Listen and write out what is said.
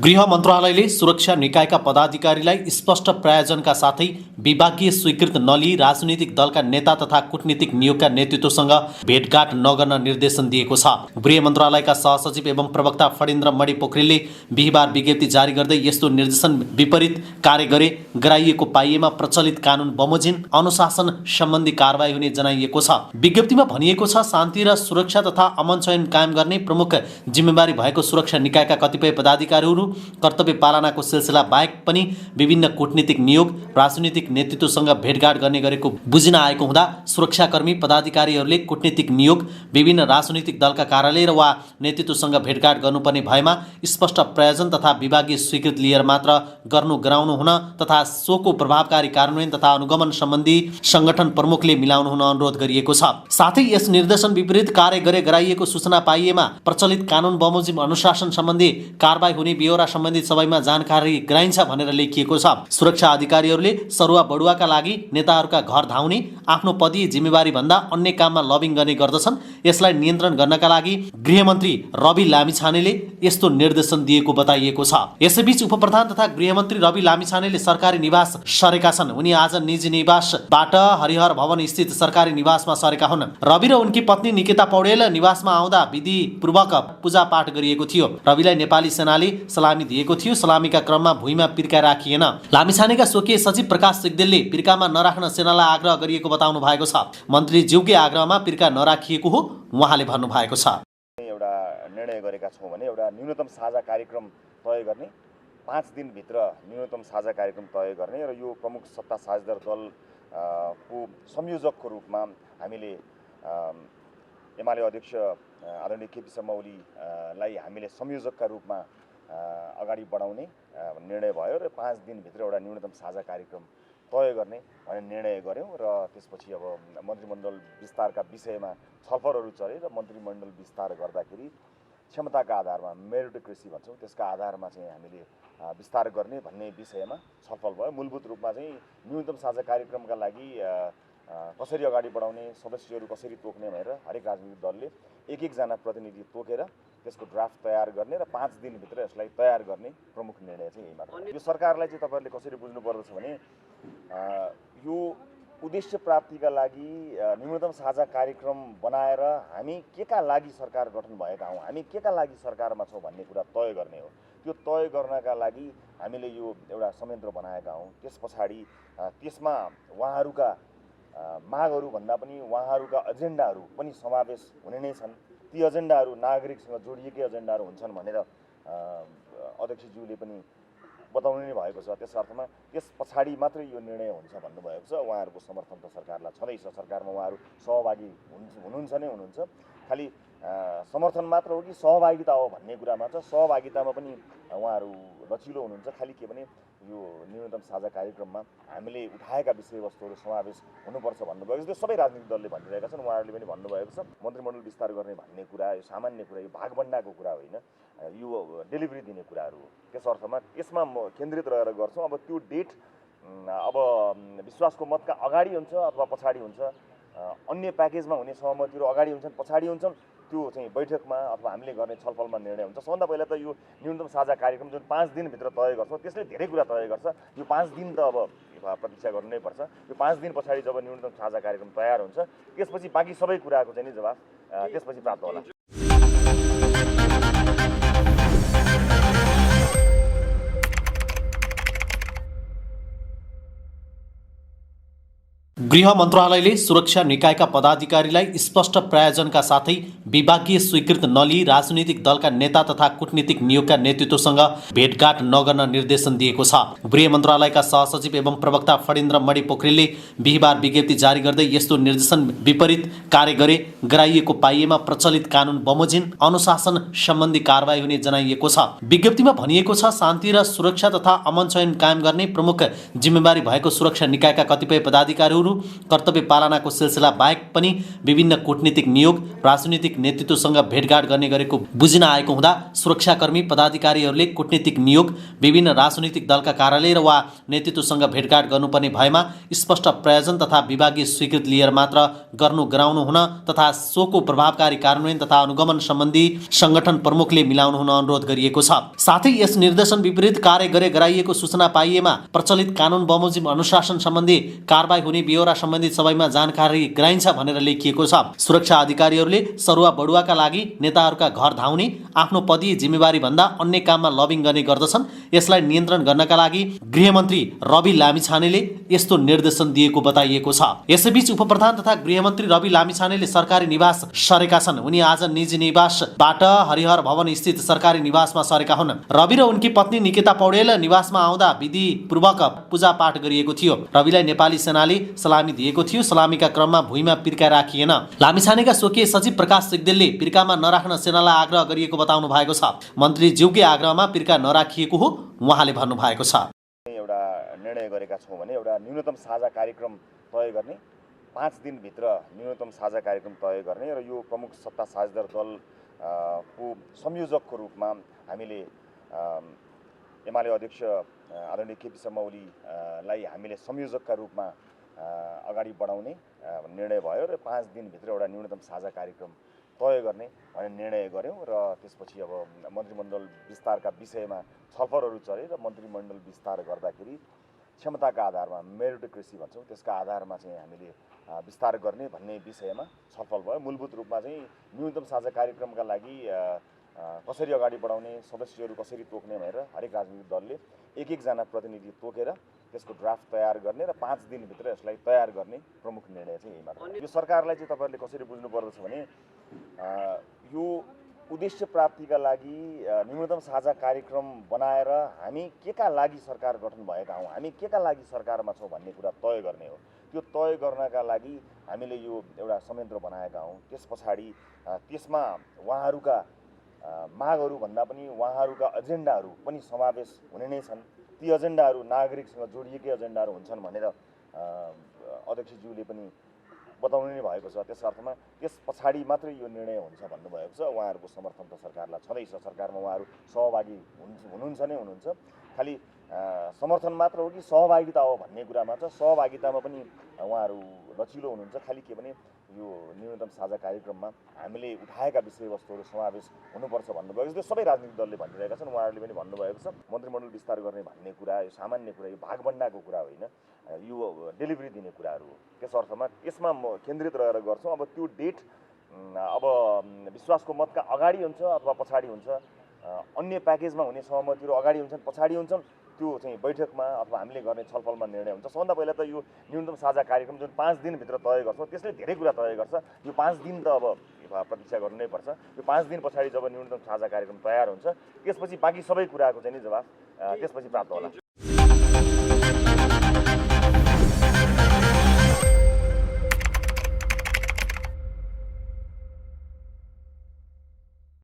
गृह मन्त्रालयले सुरक्षा निकायका पदाधिकारीलाई स्पष्ट प्रायोजनका साथै विभागीय स्वीकृत नलिई राजनीतिक दलका नेता तथा कूटनीतिक नियोगका नेतृत्वसँग भेटघाट नगर्न निर्देशन दिएको छ। गृह मन्त्रालयका सहसचिव एवं प्रवक्ता फणीन्द्र मणि पोखरेलले बिहिबार विज्ञप्ति जारी गर्दै यस्तो निर्देशन विपरीत कार्य गराइएको पाइएमा प्रचलित कानुन बमोजिम अनुशासन सम्बन्धी कारबाही हुने जनाइएको छ। विज्ञप्तिमा भनिएको छ, शान्ति र सुरक्षा तथा अमन चयन कायम गर्ने प्रमुख जिम्मेवारी भएको सुरक्षा निकायका कतिपय पदाधिकारीहरू कर्तव्य पालनाको सिलसिला बाहेक पनि विभिन्न कूटनीतिक नियोग राजनीतिक नेतृत्वसँग भेटघाट गर्ने गरेको बुझिन आएको हुँदा सुरक्षाकर्मी पदाधिकारीहरूले कूटनीतिक नियोग विभिन्न राजनीतिक दलका कार्यालय वा नेतृत्वसँग भेटघाट गर्नुपर्ने भएमा स्पष्ट प्रायोजन तथा विभागीय स्वीकृति लिएर मात्र गराउनु हुन तथा सोको प्रभावकारी कार्यान्वयन तथा अनुगमन सम्बन्धी संगठन प्रमुखले मिलाउनु हुन अनुरोध गरिएको छ। साथै यस निर्देशन विपरीत कार्य गराइएको सूचना पाइएमा प्रचलित कानुन बमोजिम अनुशासन सम्बन्धी कारबाही हुने बेहोरा सम्बन्धित सबैमा जानकारी गराइन्छ भनेर लेखिएको छ। सुरक्षा अधिकारीहरूले सरुवा बढुवाका लागि नेताहरूका घर धाउने आफ्नो पदीय जिम्मेवारी भन्दा अन्य काममा लबिङ गर्ने गर्दछन्। यसलाई नियन्त्रण गर्नका लागि गृहमन्त्री रवि लामिछानेले यस्तो निर्देशन दिएको बताइएको छ। यसैबीच उपप्रधान तथा गृहमन्त्री रवि लामिछानेले सरकारी निवास सरेका छन्। उनी आज निजी निवासबाट हरिहर भवन स्थित सरकारी निवासमा सरेका हुन्। रवि र उनकी पत्नी निकिता पौडेल निवासमा आउँदा विधि पूर्वक पूजा पाठ गरिएको थियो। रविलाई नेपाली सेनाले सलामी दिएको थियो। सलामीका क्रममा भुइँमा पिर्का राखिएन। लामिछानेका स्वकीय सचिव प्रकाश सिग्देलले पिर्कामा नराख्न सेनालाई आग्रह गरिएको बताउनु भएको छ। मन्त्रीज्यूकै आग्रहमा पिर्का नराखिएको हो उहाँले भन्नु भएको छ। एउटा निर्णय गरेका छौँ भने एउटा न्यूनतम साझा कार्यक्रम तय गर्ने, 5 दिनभित्र न्यूनतम साझा कार्यक्रम तय गर्ने र यो प्रमुख सत्ता साझेदार दलको संयोजकको रूपमा हामीले एमाले अध्यक्ष आदरणीय केपी शर्मा ओलीलाई हामीले संयोजकका रूपमा अगाडि बढाउने निर्णय भयो र 5 दिनभित्र एउटा न्यूनतम साझा कार्यक्रम तय गर्ने भन्ने निर्णय गऱ्यौँ र त्यसपछि अब मन्त्रीमण्डल विस्तारका विषयमा छलफलहरू चले र मन्त्रीमण्डल विस्तार गर्दाखेरि क्षमताका आधारमा मेरिटोक्रेसी भन्छौँ त्यसका आधारमा चाहिँ हामीले विस्तार गर्ने भन्ने विषयमा छलफल भयो। मूलभूत रूपमा चाहिँ न्यूनतम साझा कार्यक्रमका लागि कसरी अगाडि बढाउने, सदस्यहरू कसरी तोक्ने भनेर हरेक राजनीतिक दलले एक-एकजना प्रतिनिधि तोकेर त्यसको ड्राफ्ट तयार गर्ने र 5 दिनभित्र यसलाई तयार गर्ने प्रमुख निर्णय चाहिँ यही मात्र। यो सरकारलाई चाहिँ तपाईँहरूले कसरी बुझ्नुपर्दछ भने यो उद्देश्य प्राप्तिका लागि न्यूनतम साझा कार्यक्रम बनाएर हामी केका लागि सरकार गठन भएका हौँ, हामी केका लागि सरकारमा छौँ भन्ने कुरा तय गर्ने हो। त्यो तय गर्नका लागि हामीले यो एउटा संयन्त्र बनाएका हौँ। त्यस पछाडि त्यसमा उहाँहरूका मागहरू भन्दा पनि उहाँहरूका एजेन्डाहरू पनि समावेश हुने नै छन्। ती एजेन्डाहरू नागरिकसँग जोडिएकै एजेन्डाहरू हुन्छन् भनेर अध्यक्षज्यूले पनि बताउनु नै भएको छ। त्यस अर्थमा त्यस पछाडि मात्रै यो निर्णय हुन्छ भन्नुभएको छ। उहाँहरूको समर्थन त सरकारलाई छँदैछ, सरकारमा उहाँहरू सहभागी हुनुहुन्छ नै हुनुहुन्छ। खालि समर्थन मात्र हो कि सहभागिता हो भन्ने कुरामा छ। सहभागितामा पनि उहाँहरू लचिलो हुनुहुन्छ। खालि के भने यो न्यूनतम साझा कार्यक्रममा हामीले उठाएका विषयवस्तुहरू समावेश हुनुपर्छ भन्नुभएको छ। त्यो सबै राजनीतिक दलले भनिरहेका छन्, उहाँहरूले पनि भन्नुभएको छ। मन्त्रीमण्डल विस्तार गर्ने भन्ने कुरा यो सामान्य कुरा, यो भागभण्डाको कुरा होइन, यो डेलिभरी दिने कुराहरू हो। त्यस अर्थमा यसमा म केन्द्रित रहेर गर्छौँ। अब त्यो डेट अब विश्वासको मतका अगाडि हुन्छ अथवा पछाडि हुन्छ, अन्य प्याकेजमा हुने सहमतिहरू अगाडि हुन्छन् पछाडि हुन्छन्, त्यो चाहिँ बैठकमा अथवा हामीले गर्ने छलफलमा निर्णय हुन्छ। सबभन्दा पहिला त यो न्यूनतम साझा कार्यक्रम जुन 5 दिनभित्र तय गर्छौँ त्यसले धेरै कुरा तय गर्छ। यो 5 दिन त अब प्रतीक्षा गर्नु नै पर्छ। यो 5 दिन पछाडि जब न्यूनतम साझा कार्यक्रम तयार हुन्छ त्यसपछि बाँकी सबै कुराको चाहिँ नि जवाफ त्यसपछि प्राप्त होला। गृह मन्त्रालयले सुरक्षा निकायका पदाधिकारीलाई स्पष्ट प्रायोजनका साथै विभागीय स्वीकृत नलिई राजनीतिक दलका नेता तथा कूटनीतिक नियोगका नेतृत्वसँग भेटघाट नगर्न निर्देशन दिएको छ। गृह मन्त्रालयका सहसचिव एवं प्रवक्ता फणीन्द्र मणि पोखरेलले बिहिबार विज्ञप्ति जारी गर्दै यस्तो निर्देशन विपरीत कार्य गराइएको पाइएमा प्रचलित कानुन बमोजिम अनुशासन सम्बन्धी कारबाही हुने जनाइएको छ। विज्ञप्तिमा भनिएको छ, शान्ति र सुरक्षा तथा अमन चयन कायम गर्ने प्रमुख जिम्मेवारी भएको सुरक्षा निकायका कतिपय पदाधिकारीहरू कर्तव्य पालनाको सिलसिला बाहेक पनि विभिन्न कूटनीतिक नियोग, राजनीतिक नेतृत्वसँग भेटघाट गर्ने गरेको बुझिन आएको हुँदा सुरक्षाकर्मी पदाधिकारीहरूले कूटनीतिक नियोग, विभिन्न राजनीतिक दलका कार्यालय वा नेतृत्वसँग भेटघाट गर्नुपर्ने भएमा स्पष्ट प्रयोजन तथा विभागीय स्वीकृति लिएर मात्र गराउनु हुन तथा सोको प्रभावकारी कार्यान्वयन तथा अनुगमन सम्बन्धी संगठन प्रमुखले मिलाउनु हुन अनुरोध गरिएको छ। साथै यस निर्देशन विपरीत कार्य गराइएको सूचना पाइएमा प्रचलित कानुन बमोजिम अनुशासन सम्बन्धी कारबाही हुने बेहोरा सम्बन्धित सबैमा जानकारी गराइन्छ भनेर लेखिएको छ। सुरक्षा अधिकारीहरूले सरुवा बढुवाका लागि नेताहरूका घर धाउने, आफ्नो पदीय जिम्मेवारी भन्दा अन्य काममा लबिङ गर्ने गर्दछन्। यसलाई नियन्त्रण गर्नका लागि गृहमन्त्री रवि लामिछानेले यस्तो निर्देशन दिएको बताइएको छ। यसैबीच उपप्रधान तथा गृहमन्त्री रवि लामिछानेले सरकारी निवास सरेका छन्। उनी आज निजी निवासबाट हरिहर भवन स्थित सरकारी निवासमा सरेका हुन्। रवि र उनकी पत्नी निकिता पौडेल निवासमा आउँदा विधिपूर्वक पूजापाठ गरिएको थियो। रविलाई नेपाली सेनाले सलामी दिएको थियो। सलामीका क्रममा भुइँमा पिर्का राखिएन। लामिछानेका स्वकीय सचिव प्रकाश सिग्देलले पिर्कामा नराख्न सेनालाई आग्रह गरिएको बताउनु भएको छ। मन्त्रीज्यूकै आग्रहमा पिर्का नराखिएको हो उहाँले भन्नुभएको छ। एउटा निर्णय गरेका छौँ भने एउटा न्यूनतम साझा कार्यक्रम तय गर्ने, 5 दिनभित्र न्यूनतम साझा कार्यक्रम तय गर्ने र यो प्रमुख सत्ता साझेदार दलको संयोजकको रूपमा हामीले एमाले अध्यक्ष आदरणीय केपी शर्मा ओलीलाई हामीले संयोजकका रूपमा अगाडि बढाउने निर्णय भयो र 5 दिनभित्र एउटा न्यूनतम साझा कार्यक्रम तय गर्ने भन्ने निर्णय गऱ्यौँ र त्यसपछि अब मन्त्रीमण्डल विस्तारका विषयमा छलफलहरू चले र मन्त्रीमण्डल विस्तार गर्दाखेरि क्षमताका आधारमा मेरिटोक्रेसी भन्छौँ त्यसका आधारमा चाहिँ हामीले विस्तार गर्ने भन्ने विषयमा छलफल भयो। मूलभूत रूपमा चाहिँ न्यूनतम साझा कार्यक्रमका लागि कसरी अगाडि बढाउने, सदस्यहरू कसरी तोक्ने भनेर हरेक राजनीतिक दलले एक-एकजना प्रतिनिधि तोकेर त्यसको ड्राफ्ट तयार गर्ने र 5 दिनभित्र यसलाई तयार गर्ने प्रमुख निर्णय चाहिँ यही मात्र। यो सरकारलाई चाहिँ तपाईँहरूले कसरी बुझ्नुपर्दछ भने यो उद्देश्य प्राप्तिका लागि न्यूनतम साझा कार्यक्रम बनाएर हामी केका लागि सरकार गठन भएका हौँ, हामी केका लागि सरकारमा छौँ भन्ने कुरा तय गर्ने हो। त्यो तय गर्नका लागि हामीले यो एउटा संयन्त्र बनाएका हौँ। त्यस पछाडि त्यसमा उहाँहरूका मागहरू भन्दा पनि उहाँहरूका एजेन्डाहरू पनि समावेश हुने नै छन्। ती एजेन्डाहरू नागरिकसँग जोडिएकै एजेन्डाहरू हुन्छन् भनेर अध्यक्षज्यूले पनि बताउनु नै भएको छ। त्यस अर्थमा त्यस पछाडि मात्रै यो निर्णय हुन्छ भन्नुभएको छ। उहाँहरूको समर्थन त सरकारलाई छँदैछ, सरकारमा उहाँहरू सहभागी हुनुहुन्छ नै हुनुहुन्छ। खालि समर्थन मात्र हो कि सहभागिता हो भन्ने कुरामा छ। सहभागितामा पनि उहाँहरू लचिलो हुनुहुन्छ। खालि के भने यो न्यूनतम साझा कार्यक्रममा हामीले उठाएका विषयवस्तुहरू समावेश हुनुपर्छ भन्नुभएको छ। त्यो सबै राजनीतिक दलले भनिरहेका छन्, उहाँहरूले पनि भन्नुभएको छ। मन्त्रीमण्डल विस्तार गर्ने भन्ने कुरा यो सामान्य कुरा, यो भागभण्डाको कुरा होइन, यो डेलिभरी दिने कुराहरू हो। त्यस अर्थमा यसमा म केन्द्रित रहेर गर्छौँ। अब त्यो डेट अब विश्वासको मतका अगाडि हुन्छ अथवा पछाडि हुन्छ, अन्य प्याकेजमा हुने सहमतिहरू अगाडि हुन्छन् पछाडि हुन्छन्, त्यो चाहिँ बैठकमा अथवा हामीले गर्ने छलफलमा निर्णय हुन्छ। सबभन्दा पहिला त यो न्यूनतम साझा कार्यक्रम जुन 5 दिनभित्र तय गर्छौँ त्यसले धेरै कुरा तय गर्छ। यो 5 दिन त अब प्रतीक्षा गर्नु नै पर्छ। यो 5 दिन पछाडि जब न्यूनतम साझा कार्यक्रम तयार हुन्छ त्यसपछि बाँकी सबै कुराको चाहिँ नि जवाफ त्यसपछि प्राप्त होला।